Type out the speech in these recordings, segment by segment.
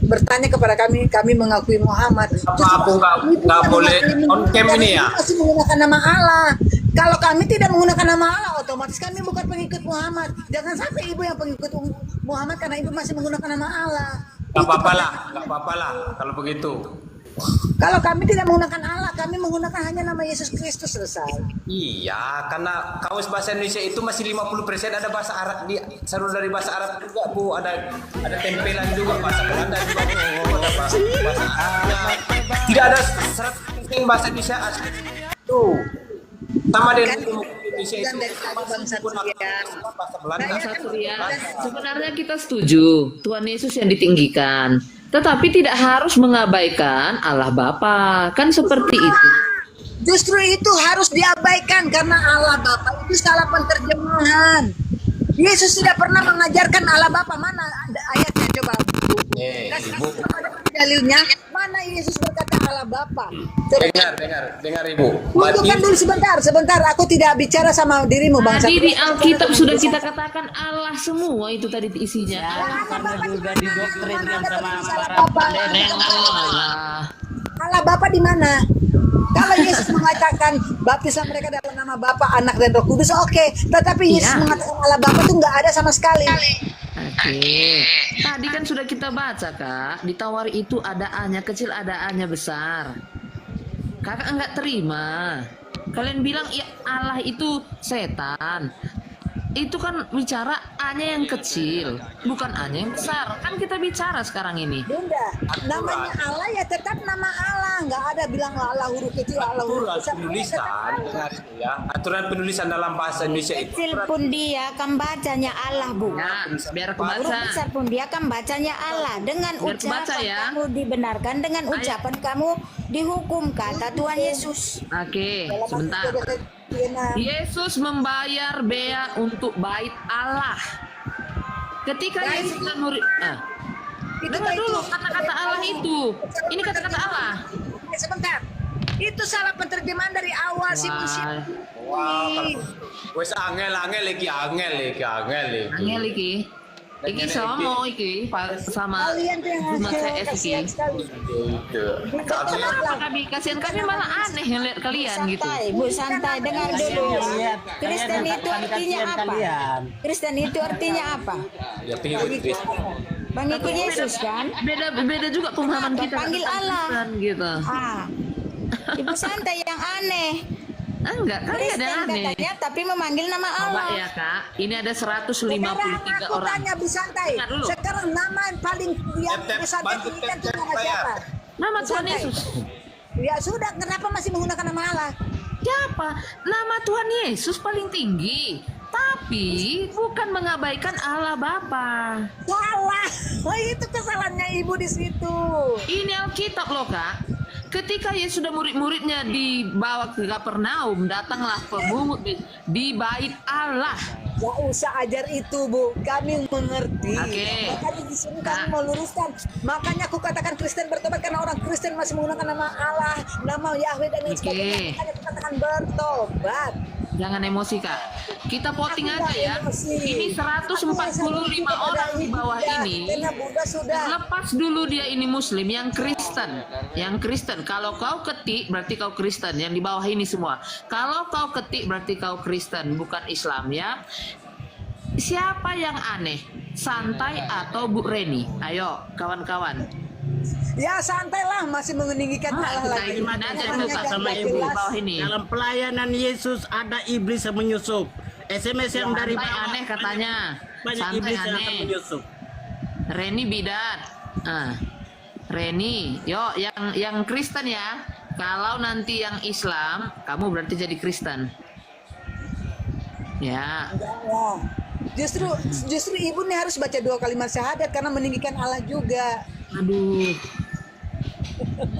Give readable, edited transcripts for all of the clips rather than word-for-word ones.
bertanya kepada kami, kami mengakui Muhammad. Apa aku nggak boleh on cam ini ya? Masih menggunakan nama Allah. Kalau kami tidak menggunakan nama Allah, otomatis kami bukan pengikut Muhammad. Jangan sampai ibu yang pengikut Muhammad karena ibu masih menggunakan nama Allah. Gak apa-apa lah kalau begitu. Kalau kami tidak menggunakan Allah, kami menggunakan hanya nama Yesus Kristus, selesai. Iya, karena kamus bahasa Indonesia itu masih 50% ada bahasa Arab, di seluruh dari bahasa Arab juga, Bu. Ada tempelan juga bahasa Belanda juga, Bu. Ada bahasa Arab. Tidak ada 100% bahasa Indonesia asli. Tuh. Sama dengan Indonesia itu bangsa bahasa Belanda. Bangsa Surya, sebenarnya kita setuju Tuhan Yesus yang ditinggikan. Tetapi tidak harus mengabaikan Allah Bapa, kan seperti itu. Justru itu harus diabaikan karena Allah Bapa itu salah penterjemahan. Yesus tidak pernah mengajarkan Allah Bapa. Mana ada ayatnya, coba Bu? Ibu. Dalilnya mana Yesus berkata Allah Bapa? Dengar Ibu. Tunjukkan dulu sebentar. Aku tidak bicara sama dirimu, bangsa. Tadi di Alkitab sudah kita katakan Allah semua itu tadi isinya. Karena juga didoktrinkan sama para Allah Bapa di mana? Kalau Yesus mengatakan baptislah mereka dalam nama Bapa, Anak dan Roh Kudus, oke. Tetapi Yesus mengatakan Allah Bapa itu nggak ada sama sekali. Oke. Tadi kan sudah kita baca, Kak. Ditawari itu ada A-nya kecil, ada A-nya besar. Kakak enggak terima. Kalian bilang ya Allah itu setan. Itu kan bicara A-nya yang kecil, bukan A-nya yang besar. Kan kita bicara sekarang ini. Bunda, namanya Allah ya tetap nama Allah. Nggak ada bilang Allah huruf kecil, Allah huruf besar. Penulisan, ya. Aturan penulisan dalam bahasa Indonesia itu. Kecil pun dia akan bacanya Allah, Bu. Ya, biar aku Huruf baca. besar pun dia akan bacanya Allah. Dengan Biar ucapan kebaca ya. kamu dibenarkan, dengan ucapan kamu dihukum, kata Tuhan Yesus. Oke, sebentar. Yesus membayar bea untuk bait Allah. Ketika Yesus dan murid, dengar dulu kata-kata Allah itu. Ini kata-kata Allah. Sebentar. Itu salah penterjemahan dari awal si musyrik. Wow, wes angel iki. Angel iki. Iki sama iki sama Kalian tuh yang Jumat CS kasihan iki. sekali. Kenapa kami kasihan, kami malah aneh ngeliat kalian gitu. Santai, Bu, santai. Dengar dulu. Kristen itu artinya apa? Kristen itu artinya apa? Ya pengikut Kristus. Pengikut Yesus kan? Beda juga pemahaman kita. Panggil Allah. Kristen gitu. Ibu santai yang aneh. Enggak, kali ada Kristen aneh. katanya tapi memanggil nama Coba Allah. ya Kak, ini ada 153 Sekarang aku orang. tanya Bu Santai. Dengar dulu. Sekarang nama yang paling yang Tep, Bu Santai bantu pilihkan itu tep, nama saya. siapa? Nama Bu Tuhan Santai. Yesus. Ya sudah, kenapa masih menggunakan nama Allah? Siapa? Nama Tuhan Yesus paling tinggi. Tapi bukan mengabaikan Allah Bapa. Salah. Oh, itu kesalahannya ibu di situ. Ini Alkitab loh Kak. Ketika Yesus dan murid-muridnya dibawa ke Kapernaum, datanglah pemungut di bait Allah. Gak usah ajar itu, Bu. Kami mengerti. Oke. Makanya di sini kami mau luruskan. Makanya aku katakan Kristen bertobat karena orang Kristen masih menggunakan nama Allah, nama Yahweh dan lain Oke. sebagainya. Makanya aku katakan bertobat. Jangan emosi Kak. Kita voting aja ya. Ini 145 orang di bawah ini. Karena Bunda sudah. Lepas dulu dia ini Muslim, yang Kristen. Yang Kristen. Kalau kau ketik berarti kau Kristen. Yang di bawah ini semua. Kalau kau ketik berarti kau Kristen, bukan Islam ya. Siapa yang aneh? Santai atau Bu Reni? Ayo kawan-kawan. Ya santailah, masih meninggikan Allah Kita lagi. gimana aja Namanya dulu Kak kan sama gak Ibu di jelas. bawah ini. Dalam pelayanan Yesus ada iblis yang menyusup. SMS yang dari Santai bawah aneh katanya. banyak Santai iblis yang akan aneh. menyusup. Reni bidat. Reni, yo yang Kristen ya. Kalau nanti yang Islam, kamu berarti jadi Kristen. Ya. Ya. Justru ibu nih harus baca 2 kalimat syahadat karena meninggikan Allah juga. Aduh.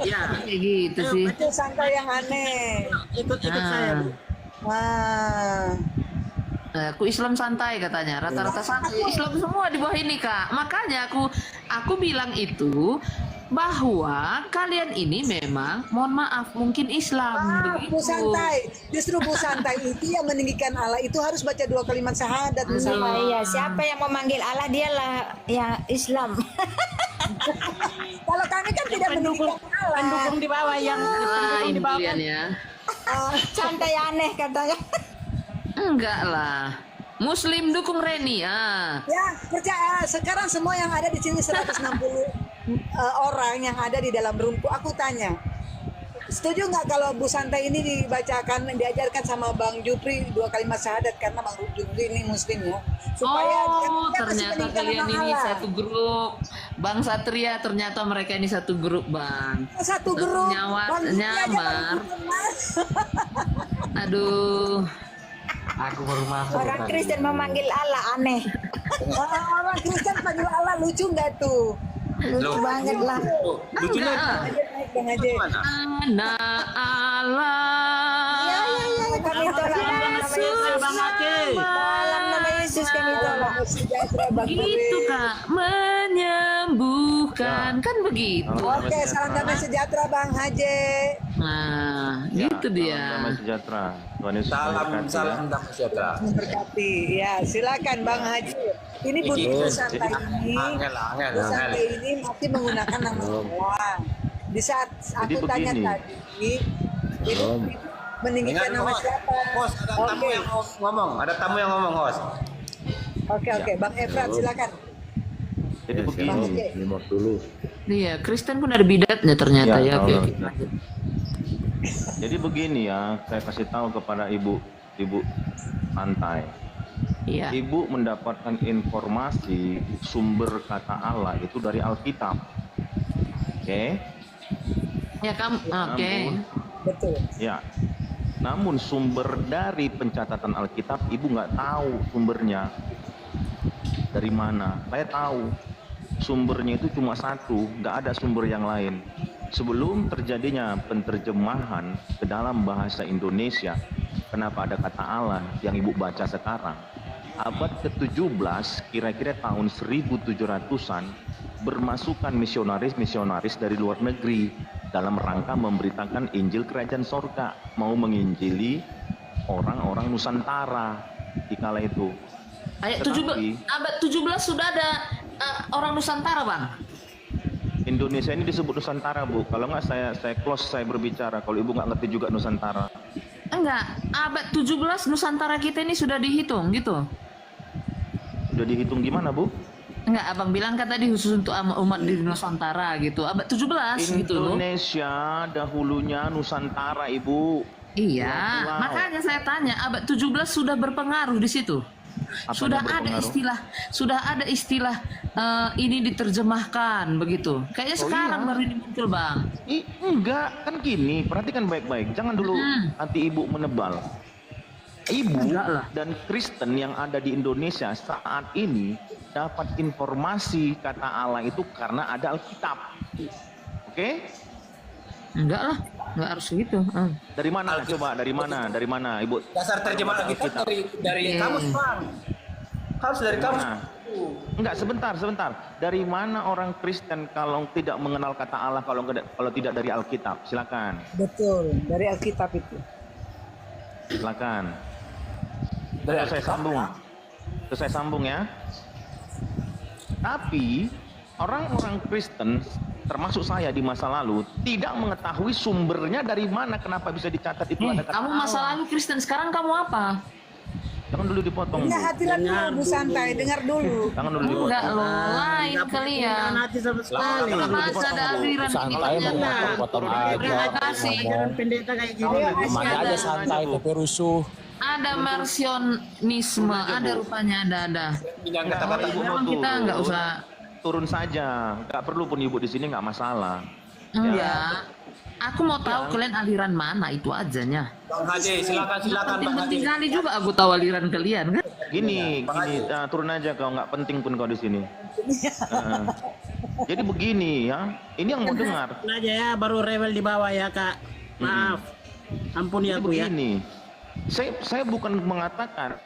Ya, Kayak gitu sih. Itu santai yang aneh. ikut saya, Bu. Wah. Aku Islam santai katanya, rata-rata santai. Islam semua di bawah ini Kak. Makanya aku bilang itu bahwa kalian ini memang, mohon maaf, mungkin Islam begitu. Bu Santai, justru Bu Santai itu yang meninggikan Allah itu harus baca 2 kalimat syahadat Bu Santai. Iya, siapa yang memanggil Allah dialah yang Islam. pendukung di bawah yang pendukung Lain di bawah. kalian ya. Santai aneh katanya. Enggak lah. Muslim dukung Reni ah. Ya, percaya sekarang semua yang ada di sini 160 orang yang ada di dalam roomku, aku tanya, setuju nggak kalau Bu Santai ini diajarkan sama Bang Jupri 2 kalimat syahadat karena Bang Jupri ini Muslim ya, supaya Oh, dia masih ternyata meninggikan kalian nama ini Allah. satu grup. Bang Satria, ternyata mereka ini satu grup, Bang. Satu grup. Bang Jupri aja Nyamar. Bang Jupri, Mas. Aduh. Aku baru masuk. Orang Kristen memanggil Allah aneh. Orang Kristen panggil Allah lucu nggak tuh? Lucu banget lah. Lucunya Enggak. Naik Bang Haji. Anak Allah. Ya, kami tolak dalam nama Yesus. Bang Haji. Dalam nama Yesus kami tolak. Sejahtera Bang Gitu, Jupri. Kak. Menyembuhkan. Kan begitu. Oke, salam damai sejahtera Bang Haji. Nah, gitu dia. Damai sejahtera. Tuhan Yesus salam memberkati, ya. salam damai sejahtera. Memberkati. Ya, silakan Bang Haji. Ini Bu Santai ini. Bu Santai ini masih menggunakan nama Allah. Di saat aku Jadi tanya begini. tadi, itu meninggikan nama siapa? Host, ada tamu Oke. yang ngomong. Ada tamu yang ngomong, host. Oke, Bang Efrat silakan. Jadi Bang begini. Haji. Iya, Kristen pun ada bidatnya ternyata ya. Ya, Oke, kalau- oke, lanjut. Jadi begini ya, saya kasih tahu kepada Ibu Santai. Iya. Ibu mendapatkan informasi sumber kata Allah itu dari Alkitab. Oke? Ya kamu, oke. Betul. Ya. Namun sumber dari pencatatan Alkitab Ibu nggak tahu sumbernya dari mana. Saya tahu sumbernya itu cuma satu, nggak ada sumber yang lain. Sebelum terjadinya penterjemahan ke dalam bahasa Indonesia, kenapa ada kata Allah yang Ibu baca sekarang? Abad ke-17, kira-kira tahun 1700-an, bermasukan misionaris-misionaris dari luar negeri dalam rangka memberitakan Injil Kerajaan Sorga, mau menginjili orang-orang Nusantara di kala itu. Ayat Tetapi- abad 17 sudah ada orang Nusantara, Bang. Indonesia ini disebut Nusantara, Bu. Kalau nggak saya close saya berbicara. Kalau Ibu nggak ngerti juga Nusantara. Enggak, abad 17 Nusantara kita ini sudah dihitung gitu. Udah dihitung gimana, Bu? Enggak, Abang bilang kan tadi khusus untuk umat di Nusantara gitu. Abad 17 gitu loh. Indonesia dahulunya Nusantara, Ibu. Iya, Pulau-pulau. makanya saya tanya, abad 17 sudah berpengaruh di situ. Apanya Sudah berpengaruh? ada istilah ini diterjemahkan begitu. Kayaknya Oh, sekarang iya. baru ini muncul, Bang. Enggak, kan gini, perhatikan baik-baik. Jangan dulu hati Ibu menebal. Ibu Enggak lah. dan Kristen yang ada di Indonesia saat ini dapat informasi kata Allah itu karena ada Alkitab. Oke? Enggak lah, enggak harus gitu. Dari mana? Coba dari mana? Dari mana, Ibu? Dasar terjemahan kita dari kamus, Bang. Harus dari kamus. Mana? Enggak, sebentar. Dari mana orang Kristen kalau tidak mengenal kata Allah kalau tidak dari Alkitab? Silakan. Betul, dari Alkitab itu. Silakan. Dari Terus saya sambung ya. Tapi orang-orang Kristen termasuk saya di masa lalu tidak mengetahui sumbernya dari mana, kenapa bisa dicatat itu ada kata Kamu masa Allah. lalu Kristen, sekarang kamu apa? Jangan dulu dipotong, Bu. Nah, hatilah dulu Bu Santai, dengar dulu. Jangan dulu Enggak dipotong. loh, lain kalian. Hati sama sekali. Kita baca ada aliran ini ternyata. Terima kasih. Ajaran pendeta kayak gini. Masih ada, santai tapi rusuh. ada marsionisme, ada rupanya ada. Yang kata-kata Ibu mau Memang kita turun, nggak usah. turun saja, nggak perlu pun Ibu di sini, nggak masalah. Enggak. Aku mau tahu kalian aliran mana, itu ajanya. Bang Haji, silakan Bang Penting Haji. kali juga aku tahu aliran kalian kan. Gini, turun aja kau, nggak penting pun kau di sini. Heeh. Jadi begini ya, ini yang mau dengar. aja ya, baru rewel di bawah ya, Kak. Maaf. Ampuni Jadi aku ya. begini, saya bukan mengatakan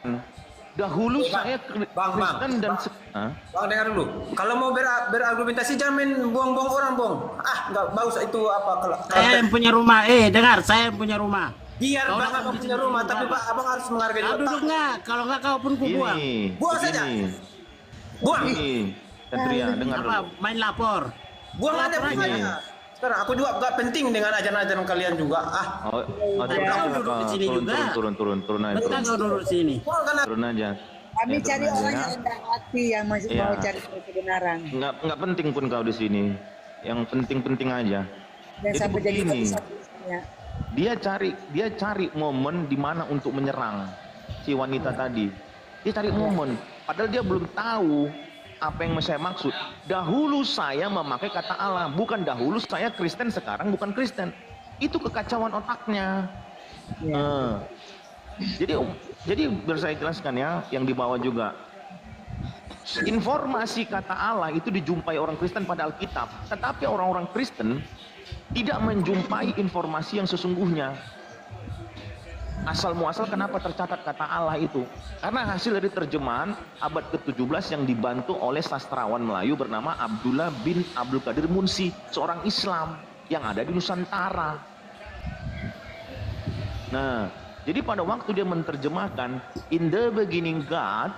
dahulu saya Bang. Kristen dan Hah? Bang, dengar dulu. Kalau mau berargumentasi jangan main buang-buang orang, Bang. Nggak bagus itu apa kalau Saya yang punya rumah. Dengar, saya yang punya rumah. biar Kau Bang datang Abang di punya sini rumah, dulu, tapi Bang. Pak Abang harus menghargai Kau duduk otak. nggak? Kalau nggak kau pun ku buang. Buang saja. Begini, Buang. Satria, dengar Apa? dulu. Main lapor. Buang aja Lapor buang aja. aja. Karena aku juga gak penting dengan ajaran-ajaran kalian juga. Kau duduk di sini juga. Turun aja. Betah kau duduk di sini. Turun aja. Kami Ya, cari turun orang aja. yang rendah hati yang masih Iya. mau cari kebenaran Nggak penting pun kau di sini. Yang penting-penting aja. dan Jadi sampai jadi begini. satu-satunya. Dia cari momen di mana untuk menyerang si wanita tadi. Dia cari momen, padahal dia belum tahu apa yang saya maksud. Dahulu saya memakai kata Allah, bukan dahulu saya Kristen, sekarang bukan Kristen. Itu kekacauan otaknya. Jadi biar saya jelaskan ya, yang dibawa juga. Informasi kata Allah itu dijumpai orang Kristen pada Alkitab, tetapi orang-orang Kristen tidak menjumpai informasi yang sesungguhnya. Asal muasal kenapa tercatat kata Allah itu? Karena hasil dari terjemahan abad ke-17 yang dibantu oleh sastrawan Melayu bernama Abdullah bin Abdul Qadir Munsi, seorang Islam yang ada di Nusantara. Nah, jadi pada waktu dia menerjemahkan in the beginning God,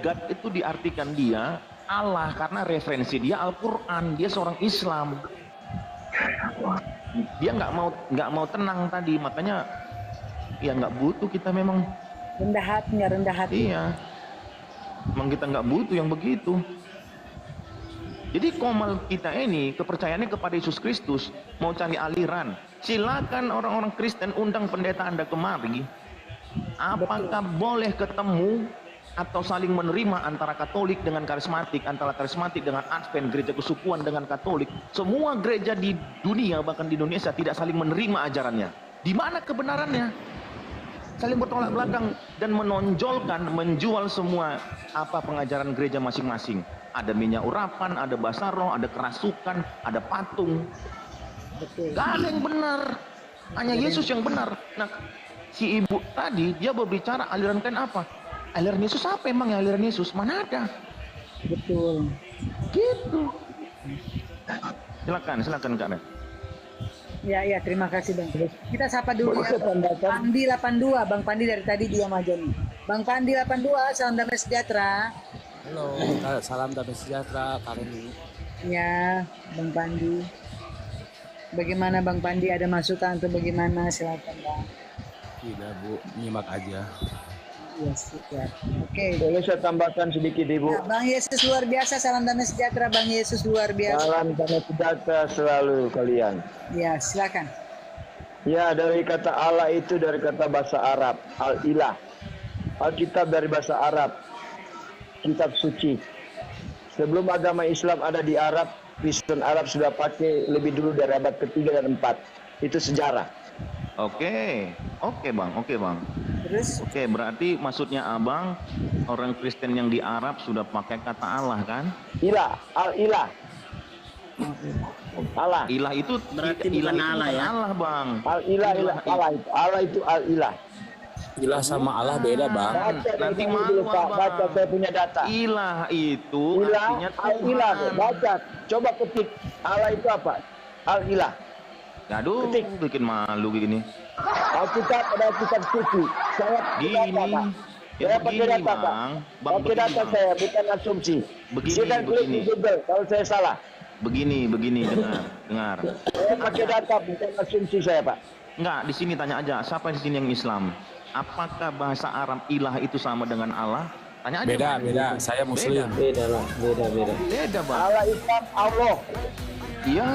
God itu diartikan dia Allah karena referensi dia Al-Quran, dia seorang Islam. Dia nggak mau tenang tadi, makanya ya nggak butuh kita memang. Rendah hati. Iya, memang kita nggak butuh yang begitu. Jadi komal kita ini kepercayaannya kepada Yesus Kristus, mau cari aliran, silakan orang-orang Kristen undang pendeta Anda kemari. Apakah boleh ketemu atau saling menerima antara Katolik dengan karismatik, antara karismatik dengan Advent, gereja kesukuan dengan Katolik? Semua gereja di dunia, bahkan di Indonesia, tidak saling menerima ajarannya. Di mana kebenarannya? Saling bertolak belakang dan menonjolkan, menjual semua apa pengajaran gereja masing-masing. Ada minyak urapan, ada bahasa roh, ada kerasukan, ada patung. Gak ada yang benar, hanya Yesus yang benar. Nah, si ibu tadi dia berbicara aliran kan apa? Aliran Yesus apa emang ya aliran Yesus? Mana ada? Betul. Gitu. Silakan Kak Ren. Ya, terima kasih Bang. Kita sapa dulu ya. Pandi 82, Bang Pandi dari tadi diam aja nih. Bang Pandi 82, salam damai sejahtera. Halo, salam damai sejahtera Karini. Ya, Bang Pandi. Bagaimana Bang Pandi, ada masukan atau bagaimana? Silakan Bang. Tidak Bu, nyimak aja. Yes, ya. Oke. Boleh saya tambahkan sedikit Ibu? Nah, Bang Yesus luar biasa, salam damai sejahtera Bang Yesus luar biasa. Salam damai sejahtera selalu kalian. Ya, silakan. Ya, dari kata Allah itu dari kata bahasa Arab, Al-Ilah. Alkitab dari bahasa Arab, kitab suci. Sebelum agama Islam ada di Arab, Kristen Arab sudah pakai lebih dulu dari abad ke-3 dan 4. Itu sejarah. Oke bang. Terus? Oke, berarti maksudnya abang orang Kristen yang di Arab sudah pakai kata Allah kan? Ilah, Al-Ilah. Allah. Ilah itu Berarti ilah bukan itu Allah bukan ya? Allah bang. Al-Ilah, Allah itu. Allah itu Al-Ilah. Ilah sama Allah beda Bang. Baca Nanti ini malu dulu, Pak. abang. Baca, saya punya data. Ilah itu Ilah, artinya Al-Ilah. Tuhan. Baca, coba ketik. Allah itu apa? Al-Ilah. Aduh, Ketik. bikin malu gini. Alkitab adalah kitab suci. Saya pakai Gini. data, Pak. Ya Saya pakai begini, data, Pak. Bang. Bang, Pakai begini, data Bang. saya, bukan asumsi. Begini, Silakan klik begini. di Google kalau saya salah. Begini, dengar. Saya pakai data, bukan asumsi saya, Pak. Enggak, di sini tanya aja, siapa di sini yang Islam? Apakah bahasa Arab ilah itu sama dengan Allah? Tanya aja. Beda, Bang. beda. Saya Muslim. Beda lah, beda. Beda, Bang. Allah Islam, Allah. Iya.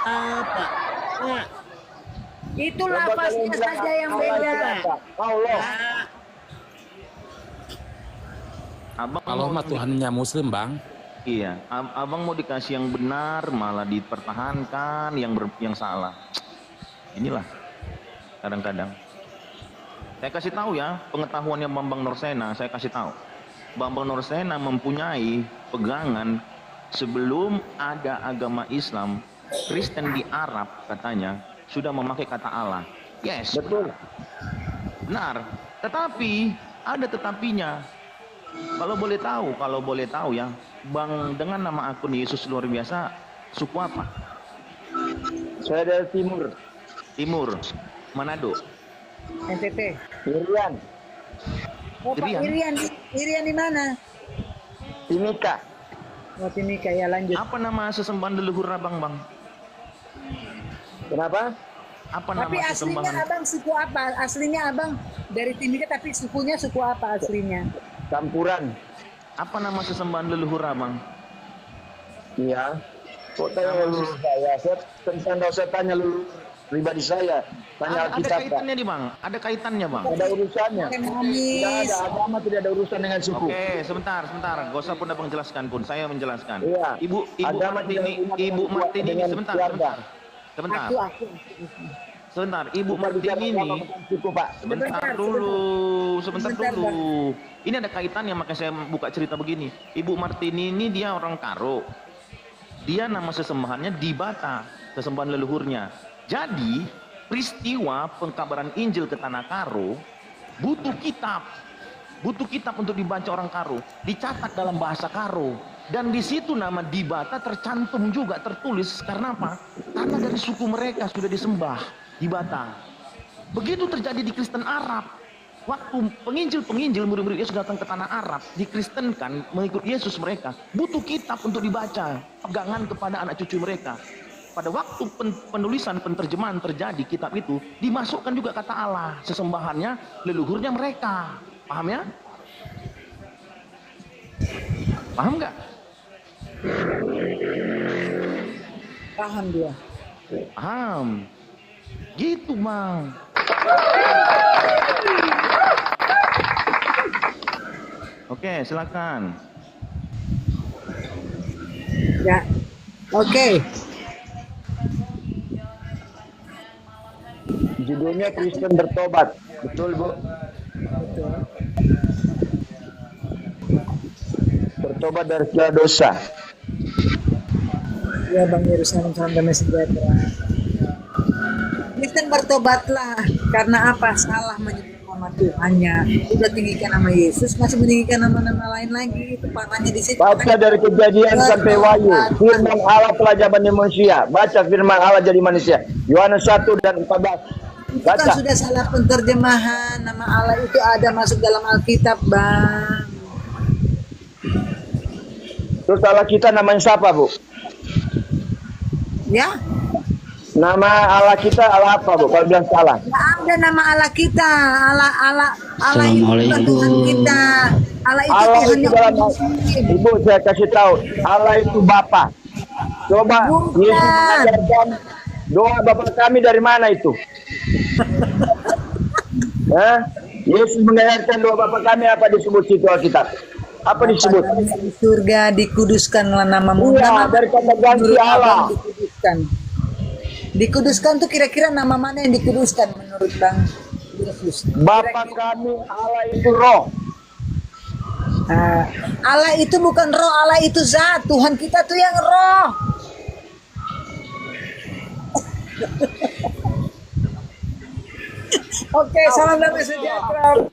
Apa? Nah, Itu Coba kalian lafaznya bilang saja yang Allah itu beda. apa? Allah. Abang Allah mah Tuhannya Muslim Bang. Iya, abang mau dikasih yang benar malah dipertahankan yang salah. Inilah kadang-kadang. Saya kasih tahu ya, pengetahuannya Bambang Nursena, saya kasih tahu. Bambang Nursena mempunyai pegangan sebelum ada agama Islam, Kristen di Arab katanya sudah memakai kata Allah. Yes. Betul. Benar. Tetapi ada tetapinya. Kalau boleh tahu ya, Bang dengan nama akun Yesus luar biasa, suku apa? Saya dari timur. Timur. Manado. NTT. Irian. Oh, Pak Irian. Irian di mana? Timika. Oh, Timika ya lanjut. Apa nama sesembahan leluhur abang, Bang? Kenapa? Apa Tapi nama aslinya sesembahan? abang suku apa? Aslinya abang dari Timika tapi sukunya suku apa aslinya? Campuran. Apa nama sesembahan leluhur abang? Iya. Kok tanya leluhur saya? Saya tentang saya tanya leluhur pribadi saya. Tanya Ada Alkitab, Pak. kaitannya nih, Bang. Ada kaitannya, Bang. Ada urusannya. Mengamis. Tidak ada agama, tidak ada urusan dengan suku. Oke, sebentar. Gak usah pun abang jelaskan pun. Saya menjelaskan. Iya. Ibu Agama Martini, tidak hubungan Ibu dengan Martini ini dengan sebentar. keluarga. Sebentar. Aku. Sebentar. Ibu Bukan bicara Martini agama, ini. bukan suku, Pak. Sebentar dulu. Ini ada kaitannya, makanya saya buka cerita begini. Ibu Martini ini dia orang Karo. Dia nama sesembahannya Dibata, sesembahan leluhurnya. Jadi, peristiwa pengkabaran Injil ke Tanah Karo butuh kitab. Butuh kitab untuk dibaca orang Karo, dicatat dalam bahasa Karo. Dan di situ nama Dibata tercantum juga, tertulis. Karena apa? Karena dari suku mereka sudah disembah Dibata. Begitu terjadi di Kristen Arab. Waktu penginjil murid-murid Yesus datang ke tanah Arab, dikristenkan mengikut Yesus mereka, butuh kitab untuk dibaca, pegangan kepada anak cucu mereka. Pada waktu penulisan penterjemahan terjadi kitab itu, dimasukkan juga kata Allah, sesembahannya leluhurnya mereka. Paham ya? Paham nggak? Paham dia. Paham. Gitu, Bang. Oke, silakan. Ya. Oke. Judulnya Kristen bertobat. Betul, Bu? Bertobat dari segala dosa. Ya Bang Yerusalem, salam damai sejahtera. Kristen bertobatlah. Karena apa? Salah menyebut nama Tuhannya. Udah tinggikan nama Yesus, masih meninggikan nama-nama lain lagi. Itu makanya di situ. Baca dari Kejadian sampai Wahyu. Firman Allah telah jadi manusia. Baca firman Allah jadi manusia. Yohanes 1 dan 14. Itu kan Baca. sudah salah penterjemahan. Nama Allah itu ada masuk dalam Alkitab, Bang. Terus Allah kita namanya siapa, Bu? Ya? Nama Allah kita Allah apa, Bu? Kalau bilang salah. Nggak ada nama Allah kita. Allah itu bukan Tuhan kita. Allah itu Allah Tuhan itu yang dalam muslim. Ibu saya kasih tahu, Allah itu Bapa. Coba Bukan. Yesus mengajarkan doa Bapa kami dari mana itu? Hah? Yesus mengajarkan doa Bapa kami apa disebut situ Alkitab? Apa disebut? Di surga dikuduskanlah namamu. Iya, dari kata ganti menurut Allah. Abang dikuduskan. Dikuduskan tuh kira-kira nama mana yang dikuduskan menurut Bang Yesus? Bapa kami Allah itu roh. Allah itu bukan roh, Allah itu zat. Tuhan kita tuh yang roh. Oke, salam damai sejahtera.